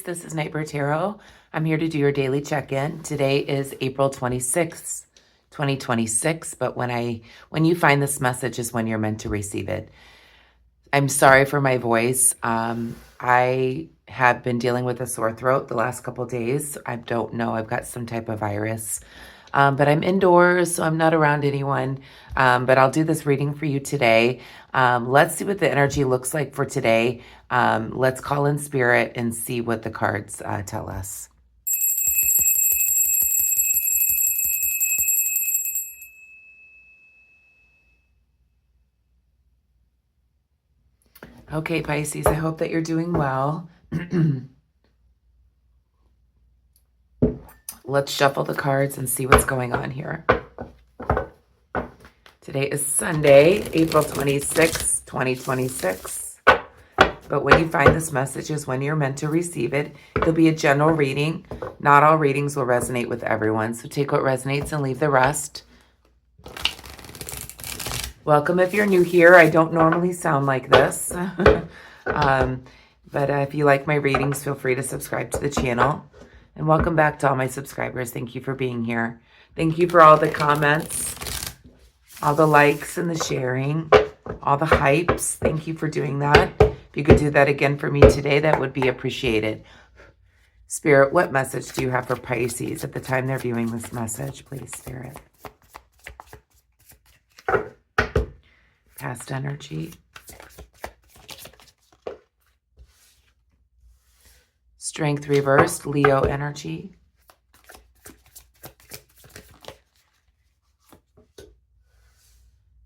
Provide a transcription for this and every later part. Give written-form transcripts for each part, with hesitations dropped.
this is Nightmare Tarot. I'm here to do your daily check-in. Today is April 26th, 2026, but when you find this message is when you're meant to receive it. I'm sorry for my voice. I have been dealing with a sore throat the last couple days. I don't know, I've got some type of virus. But I'm indoors, so I'm not around anyone. But I'll do this reading for you today. Let's see what the energy looks like for today. Let's call in spirit and see what the cards tell us. Okay, Pisces, I hope that you're doing well. Let's shuffle the cards and see what's going on here. Today is Sunday, April 26th, 2026. But when you find this message is when you're meant to receive it. It'll be a general reading. Not all readings will resonate with everyone, so take what resonates and leave the rest. Welcome if you're new here. I don't normally sound like this. But if you like my readings, feel free to subscribe to the channel. And welcome back to all my subscribers. Thank you for being here. Thank you for all the comments, all the likes and the sharing, all the hypes. Thank you for doing that. If you could do that again for me today, that would be appreciated. Spirit, what message do you have for Pisces at the time they're viewing this message? Please, Spirit. Past energy. Strength reversed, Leo energy.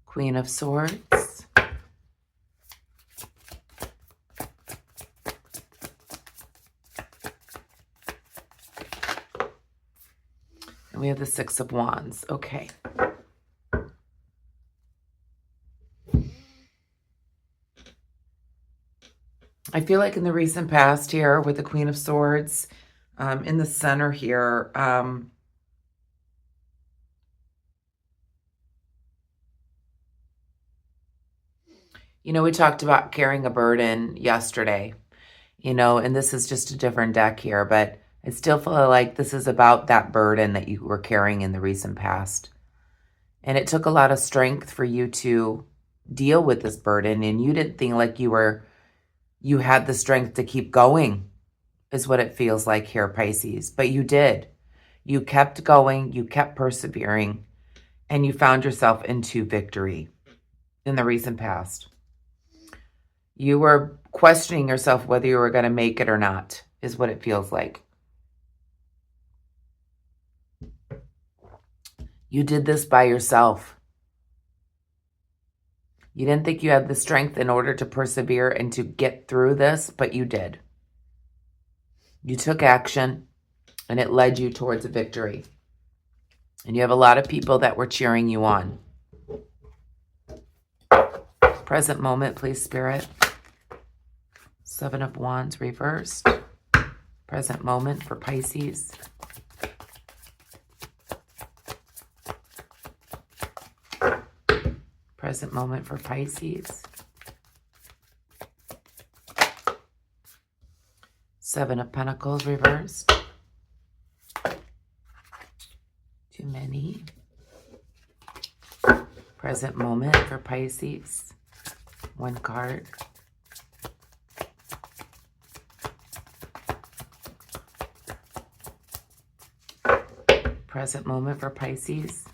Queen of Swords. And we have the Six of Wands. Okay. I feel like in the recent past here with the Queen of Swords, in the center here, you know, we talked about carrying a burden yesterday, you know, and this is just a different deck here, but I still feel like this is about that burden that you were carrying in the recent past. And it took a lot of strength for you to deal with this burden, and you didn't think like you had the strength to keep going, is what it feels like here, Pisces. But you did. You kept going, you kept persevering, and you found yourself into victory in the recent past. You were questioning yourself whether you were going to make it or not, is what it feels like. You did this by yourself. You didn't think you had the strength in order to persevere and to get through this, but you did. You took action, and it led you towards a victory. And you have a lot of people that were cheering you on. Present moment, please, Spirit. Seven of Wands reversed. Present moment for Pisces. Present moment for Pisces. Seven of Pentacles reversed. Too many. Present moment for Pisces. One card. Present moment for Pisces.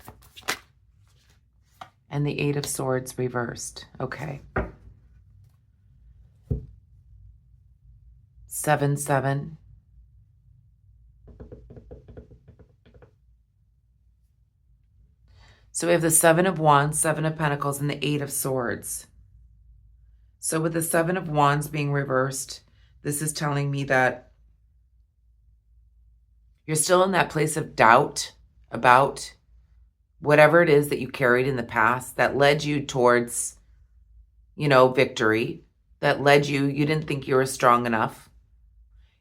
And the Eight of Swords reversed. Okay. 7, 7. So we have the Seven of Wands, Seven of Pentacles, and the Eight of Swords. So with the Seven of Wands being reversed, this is telling me that you're still in that place of doubt about whatever it is that you carried in the past that led you towards, you know, victory, that led you didn't think you were strong enough.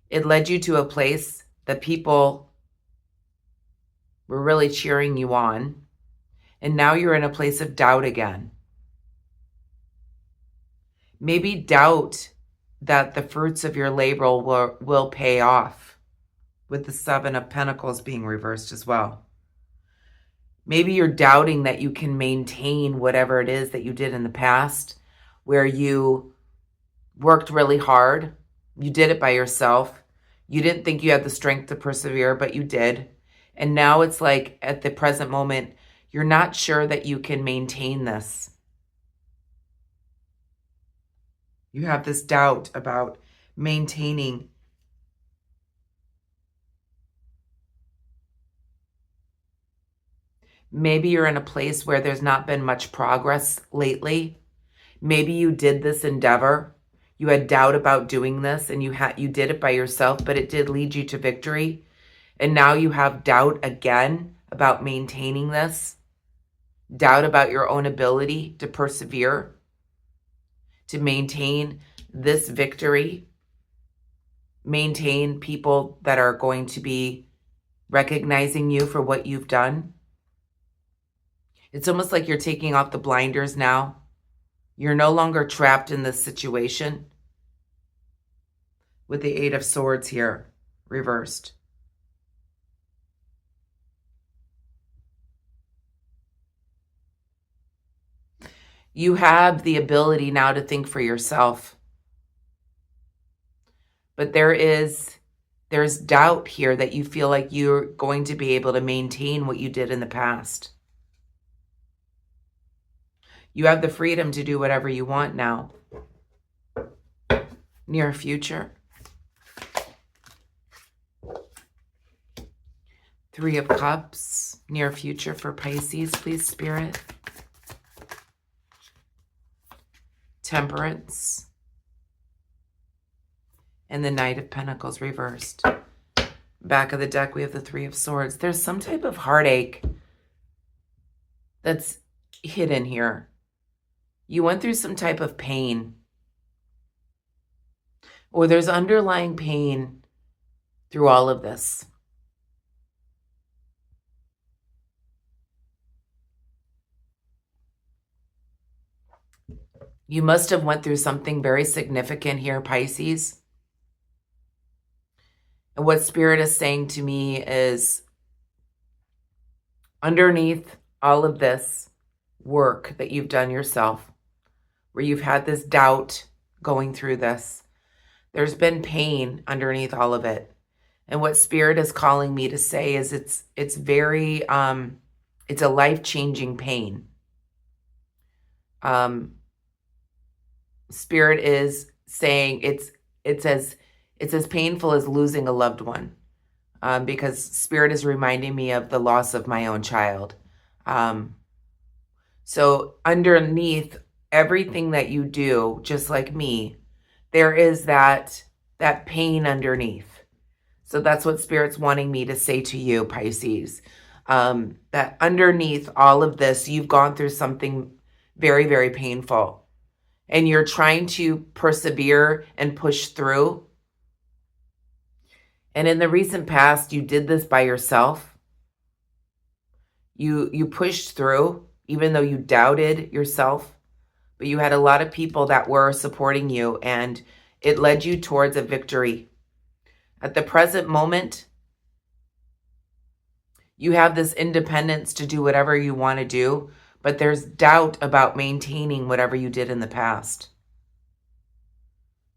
It led you to a place that people were really cheering you on. And now you're in a place of doubt again. Maybe doubt that the fruits of your labor will pay off, with the Seven of Pentacles being reversed as well. Maybe you're doubting that you can maintain whatever it is that you did in the past, where you worked really hard. You did it by yourself. You didn't think you had the strength to persevere, but you did. And now it's like at the present moment, you're not sure that you can maintain this. You have this doubt about maintaining. Maybe you're in a place where there's not been much progress lately. Maybe you did this endeavor. You had doubt about doing this and you did it by yourself, but it did lead you to victory. And now you have doubt again about maintaining this. Doubt about your own ability to persevere, to maintain this victory, maintain people that are going to be recognizing you for what you've done. It's almost like you're taking off the blinders now. You're no longer trapped in this situation. With the Eight of Swords here, reversed. You have the ability now to think for yourself. But there's doubt here that you feel like you're going to be able to maintain what you did in the past. You have the freedom to do whatever you want now. Near future. Three of Cups, near future for Pisces, please, Spirit. Temperance. And the Knight of Pentacles reversed. Back of the deck, we have the Three of Swords. There's some type of heartache that's hidden here. You went through some type of pain. Or there's underlying pain through all of this. You must have went through something very significant here, Pisces. And what Spirit is saying to me is, underneath all of this work that you've done yourself, where you've had this doubt going through this, there's been pain underneath all of it. And what Spirit is calling me to say is it's very, it's a life-changing pain. Spirit is saying it's as painful as losing a loved one, because Spirit is reminding me of the loss of my own child. So underneath everything that you do, just like me, there is that pain underneath. So that's what Spirit's wanting me to say to you, Pisces. That underneath all of this, you've gone through something very, very painful. And you're trying to persevere and push through. And in the recent past, you did this by yourself. You pushed through, even though you doubted yourself. But you had a lot of people that were supporting you, and it led you towards a victory. At the present moment, you have this independence to do whatever you want to do, but there's doubt about maintaining whatever you did in the past.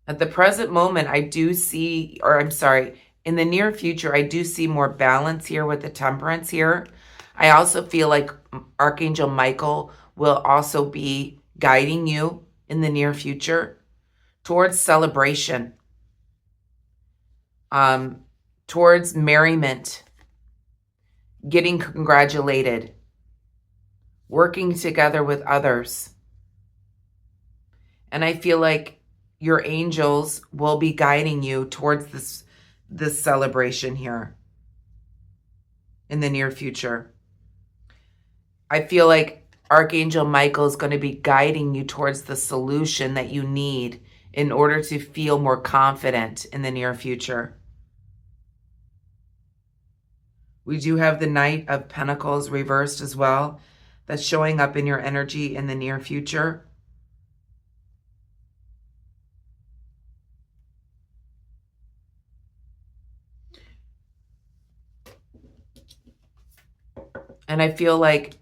At the present moment, I do see, or I'm sorry, in the near future, I do see more balance here with the Temperance here. I also feel like Archangel Michael will also be guiding you in the near future towards celebration, towards merriment, getting congratulated, working together with others. And I feel like your angels will be guiding you towards this celebration here in the near future. I feel like Archangel Michael is going to be guiding you towards the solution that you need in order to feel more confident in the near future. We do have the Knight of Pentacles reversed as well. That's showing up in your energy in the near future. And I feel like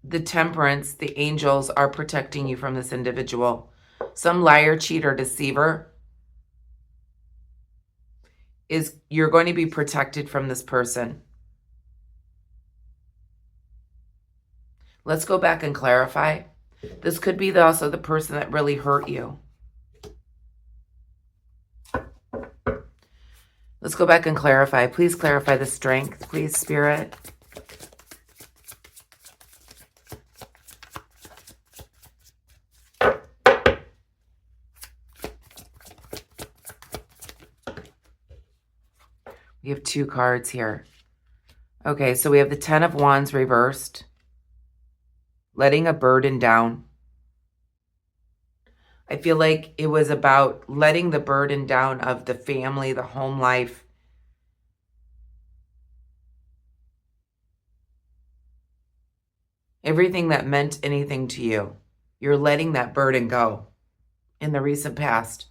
the Temperance, the angels are protecting you from this individual. Some liar, cheater, deceiver you're going to be protected from this person. Let's go back and clarify. This could be also the person that really hurt you. Let's go back and clarify. Please clarify the strength, please, Spirit. We have 2 cards here. Okay, so we have the 10 of Wands reversed. Letting a burden down. I feel like it was about letting the burden down of the family, the home life. Everything that meant anything to you. You're letting that burden go in the recent past.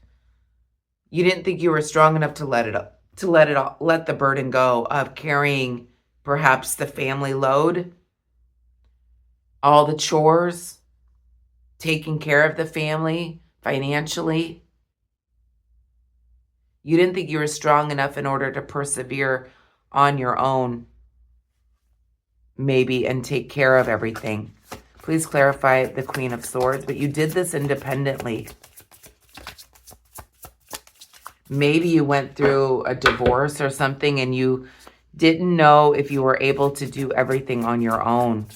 You didn't think you were strong enough to let the burden go of carrying perhaps the family load, all the chores, taking care of the family financially. You didn't think you were strong enough in order to persevere on your own, maybe, and take care of everything. Please clarify the Queen of Swords, but you did this independently. Maybe you went through a divorce or something and you didn't know if you were able to do everything on your own.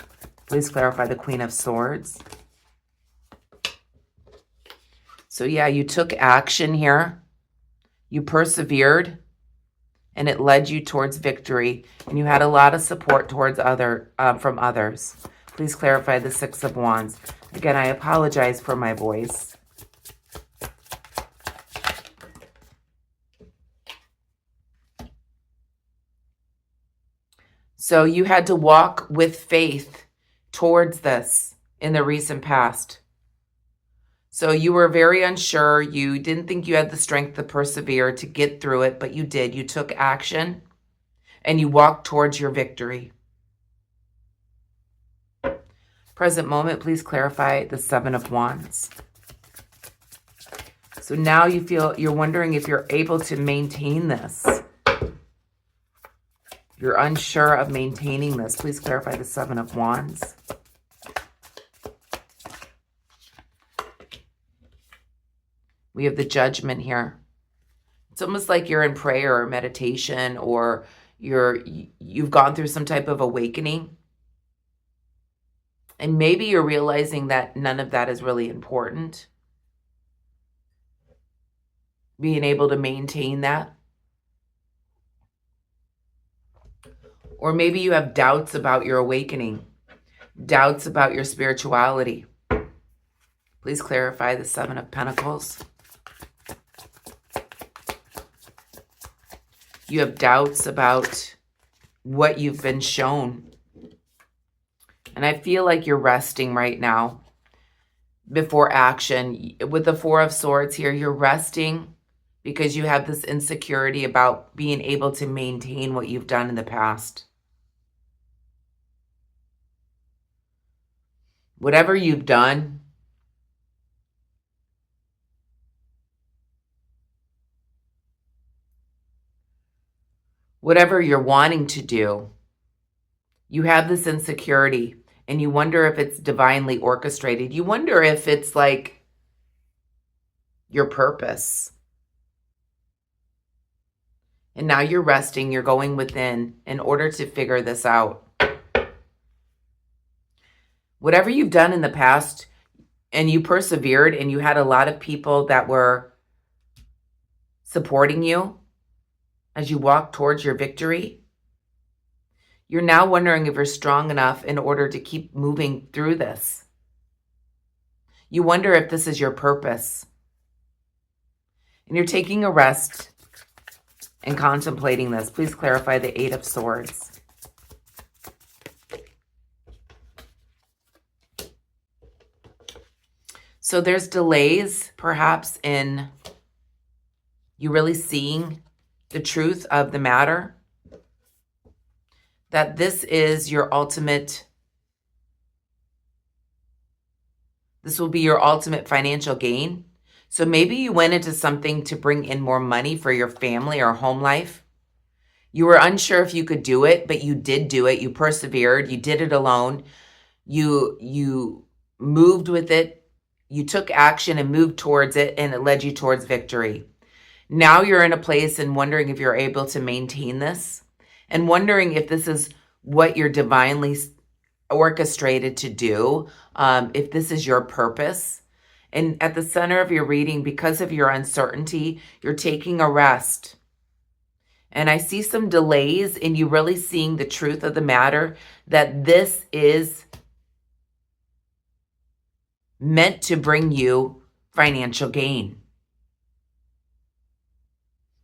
Please clarify the Queen of Swords. So yeah, you took action here. You persevered and it led you towards victory. And you had a lot of support towards from others. Please clarify the 6 of Wands. Again, I apologize for my voice. So you had to walk with faith towards this in the recent past. So you were very unsure. You didn't think you had the strength to persevere, to get through it, but you did. You took action and you walked towards your victory. Present moment, please clarify the 7 of Wands. So now you're wondering if you're able to maintain this. You're unsure of maintaining this. Please clarify the 7 of Wands. We have the Judgment here. It's almost like you're in prayer or meditation, or you've gone through some type of awakening. And maybe you're realizing that none of that is really important. Being able to maintain that. Or maybe you have doubts about your awakening, doubts about your spirituality. Please clarify the 7 of Pentacles. You have doubts about what you've been shown. And I feel like you're resting right now before action. With the 4 of Swords here, you're resting because you have this insecurity about being able to maintain what you've done in the past. Whatever you've done, whatever you're wanting to do, you have this insecurity and you wonder if it's divinely orchestrated. You wonder if it's like your purpose. And now you're resting, you're going within in order to figure this out. Whatever you've done in the past, and you persevered, and you had a lot of people that were supporting you as you walk towards your victory, you're now wondering if you're strong enough in order to keep moving through this. You wonder if this is your purpose. And you're taking a rest and contemplating this. Please clarify the 8 of Swords. So there's delays, perhaps, in you really seeing the truth of the matter. that this is your ultimate, this will be your ultimate financial gain. So maybe you went into something to bring in more money for your family or home life. You were unsure if you could do it, but you did do it. You persevered. You did it alone. You moved with it. You took action and moved towards it, and it led you towards victory. Now you're in a place and wondering if you're able to maintain this, and wondering if this is what you're divinely orchestrated to do, if this is your purpose. And at the center of your reading, because of your uncertainty, you're taking a rest. And I see some delays in you really seeing the truth of the matter, that this is meant to bring you financial gain.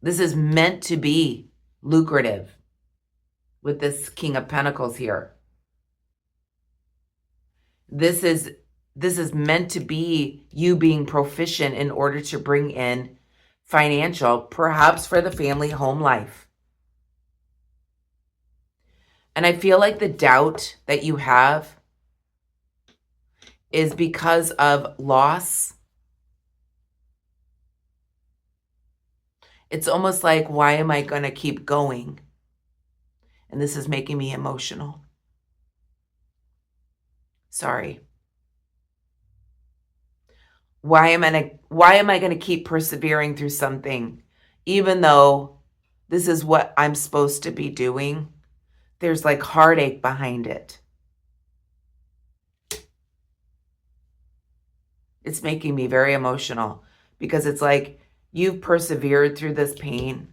This is meant to be lucrative with this King of Pentacles here. This is meant to be you being proficient in order to bring in financial, perhaps for the family home life. And I feel like the doubt that you have is because of loss. It's almost like, why am I going to keep going? And this is making me emotional. Sorry. Why am I going to keep persevering through something, even though this is what I'm supposed to be doing? There's like heartache behind it. It's making me very emotional because it's like you've persevered through this pain.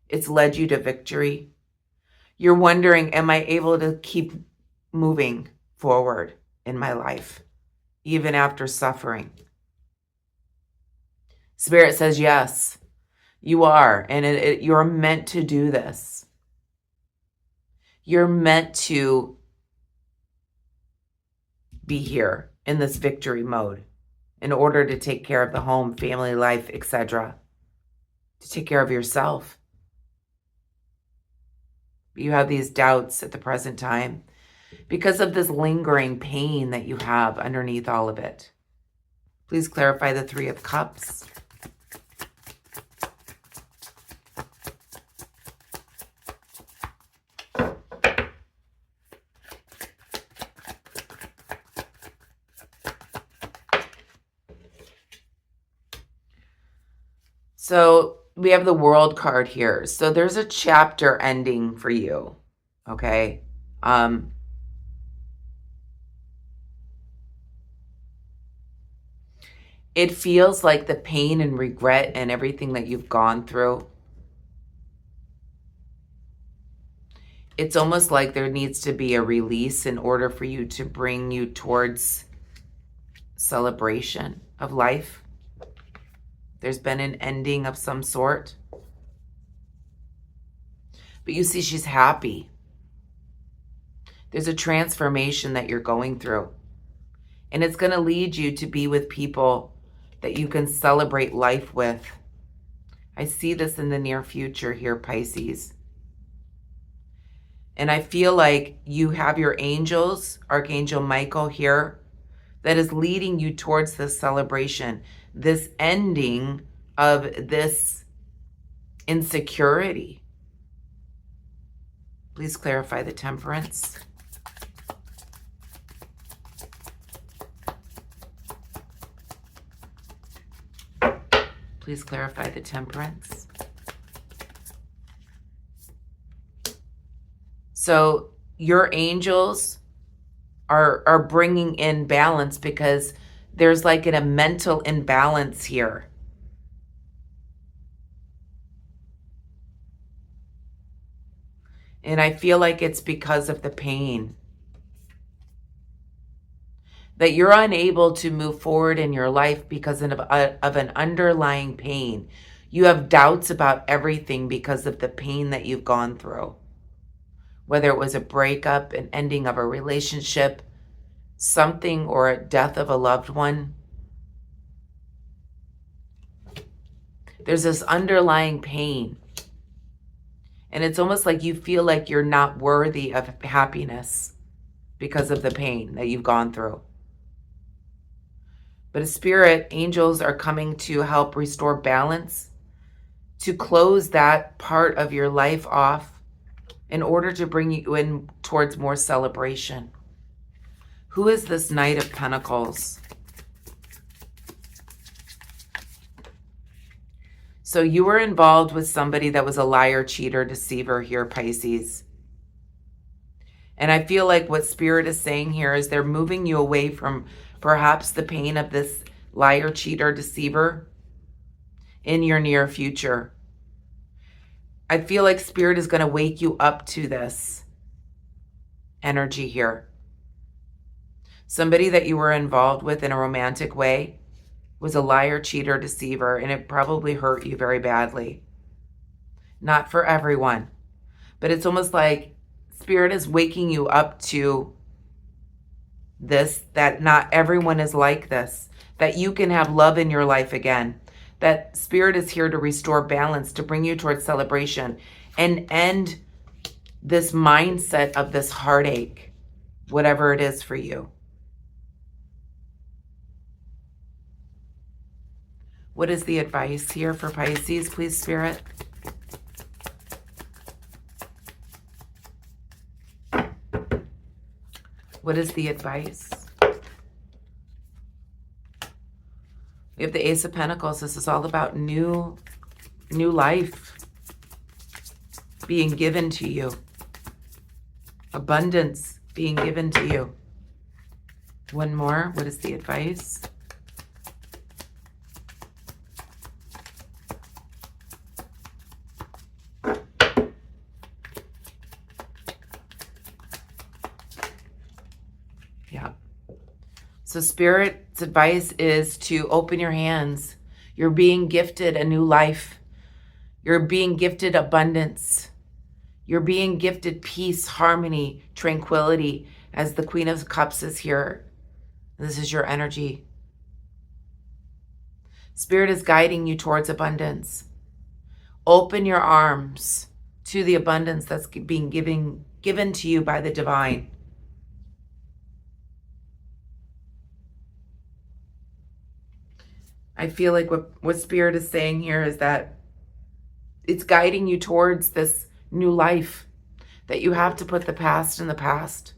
It's led you to victory. You're wondering, am I able to keep moving forward in my life, even after suffering? Spirit says, yes, you are. And you're meant to do this. You're meant to be here in this victory mode in order to take care of the home, family life, etc. To take care of yourself. You have these doubts at the present time because of this lingering pain that you have underneath all of it. Please clarify the Three of Cups. So we have the World card here. So there's a chapter ending for you, okay? It feels like the pain and regret and everything that you've gone through, it's almost like there needs to be a release in order for you to bring you towards celebration of life. There's been an ending of some sort. But you see, she's happy. There's a transformation that you're going through. And it's going to lead you to be with people that you can celebrate life with. I see this in the near future here, Pisces. And I feel like you have your angels, Archangel Michael here, that is leading you towards this celebration, this ending of this insecurity. Please clarify the Temperance. Please clarify the Temperance. So your angels are bringing in balance because there's like a mental imbalance here. And I feel like it's because of the pain. That you're unable to move forward in your life because of an underlying pain. You have doubts about everything because of the pain that you've gone through. Whether it was a breakup, an ending of a relationship, something, or a death of a loved one. There's this underlying pain. And it's almost like you feel like you're not worthy of happiness because of the pain that you've gone through. But a spirit, angels are coming to help restore balance, to close that part of your life off in order to bring you in towards more celebration. Who is this Knight of Pentacles? So you were involved with somebody that was a liar, cheater, deceiver here, Pisces. And I feel like what Spirit is saying here is they're moving you away from perhaps the pain of this liar, cheater, deceiver in your near future. I feel like Spirit is going to wake you up to this energy here. Somebody that you were involved with in a romantic way was a liar, cheater, deceiver, and it probably hurt you very badly. Not for everyone, but it's almost like Spirit is waking you up to this, that not everyone is like this, that you can have love in your life again, that Spirit is here to restore balance, to bring you towards celebration and end this mindset of this heartache, whatever it is for you. What is the advice here for Pisces, please, Spirit? What is the advice? We have the Ace of Pentacles. This is all about new life being given to you. Abundance being given to you. One more. What is the advice? Yeah. So Spirit's advice is to open your hands. You're being gifted a new life. You're being gifted abundance. You're being gifted peace, harmony, tranquility, as the Queen of Cups is here. This is your energy. Spirit is guiding you towards abundance. Open your arms to the abundance that's being given to you by the divine. I feel like what Spirit is saying here is that it's guiding you towards this new life, that you have to put the past in the past.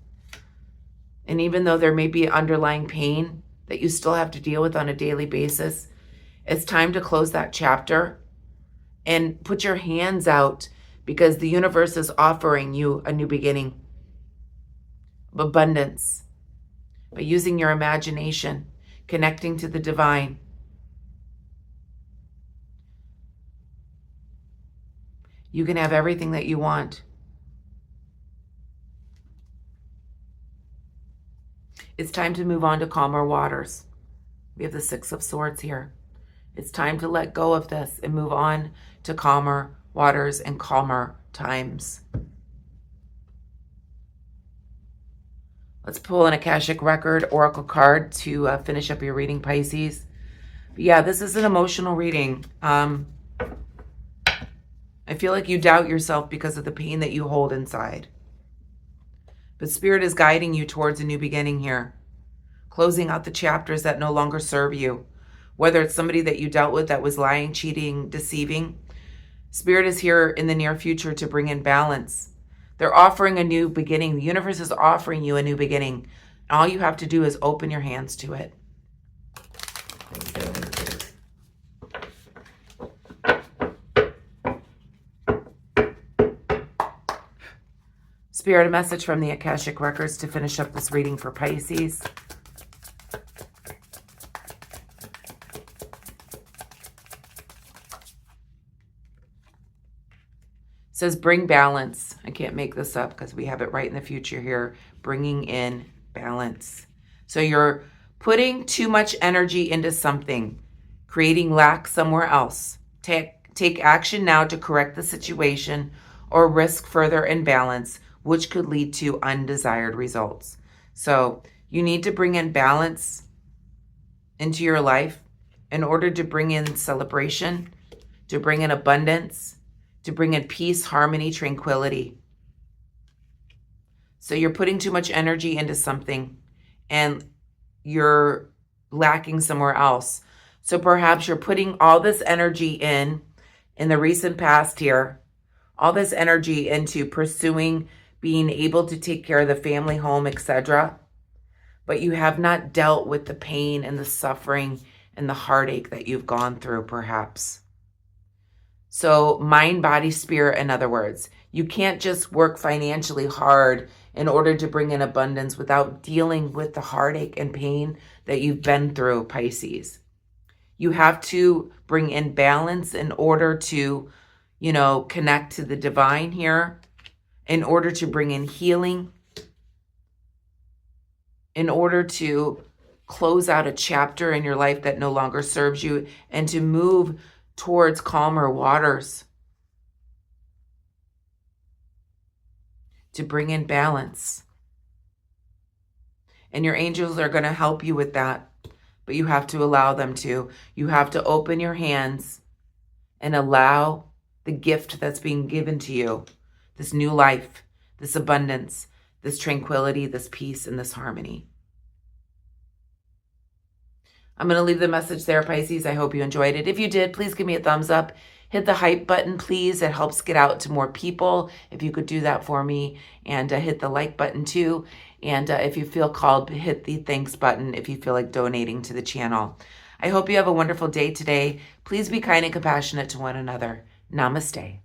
And even though there may be underlying pain that you still have to deal with on a daily basis, it's time to close that chapter and put your hands out, because the universe is offering you a new beginning of abundance by using your imagination, connecting to the divine. You can have everything that you want. It's time to move on to calmer waters. We have the Six of Swords here. It's time to let go of this and move on to calmer waters and calmer times. Let's pull an Akashic Record Oracle card to finish up your reading, Pisces. But yeah, this is an emotional reading. I feel like you doubt yourself because of the pain that you hold inside. But Spirit is guiding you towards a new beginning here. Closing out the chapters that no longer serve you. Whether it's somebody that you dealt with that was lying, cheating, deceiving. Spirit is here in the near future to bring in balance. They're offering a new beginning. The universe is offering you a new beginning. All you have to do is open your hands to it. Spirit, a message from the Akashic Records to finish up this reading for Pisces. It says bring balance. I can't make this up because we have it right in the future here. Bringing in balance. So you're putting too much energy into something, creating lack somewhere else. Take action now to correct the situation or risk further imbalance, which could lead to undesired results. So you need to bring in balance into your life in order to bring in celebration, to bring in abundance, to bring in peace, harmony, tranquility. So you're putting too much energy into something and you're lacking somewhere else. So perhaps you're putting all this energy in the recent past here, all this energy into pursuing being able to take care of the family home, etc. But you have not dealt with the pain and the suffering and the heartache that you've gone through, perhaps. So mind, body, spirit, in other words, you can't just work financially hard in order to bring in abundance without dealing with the heartache and pain that you've been through, Pisces. You have to bring in balance in order to, connect to the divine here, in order to bring in healing, in order to close out a chapter in your life that no longer serves you, and to move towards calmer waters, to bring in balance. And your angels are going to help you with that, but you have to allow them to. You have to open your hands and allow the gift that's being given to you, this new life, this abundance, this tranquility, this peace, and this harmony. I'm going to leave the message there, Pisces. I hope you enjoyed it. If you did, please give me a thumbs up. Hit the hype button, please. It helps get out to more people. If you could do that for me. And hit the like button, too. And if you feel called, hit the thanks button if you feel like donating to the channel. I hope you have a wonderful day today. Please be kind and compassionate to one another. Namaste.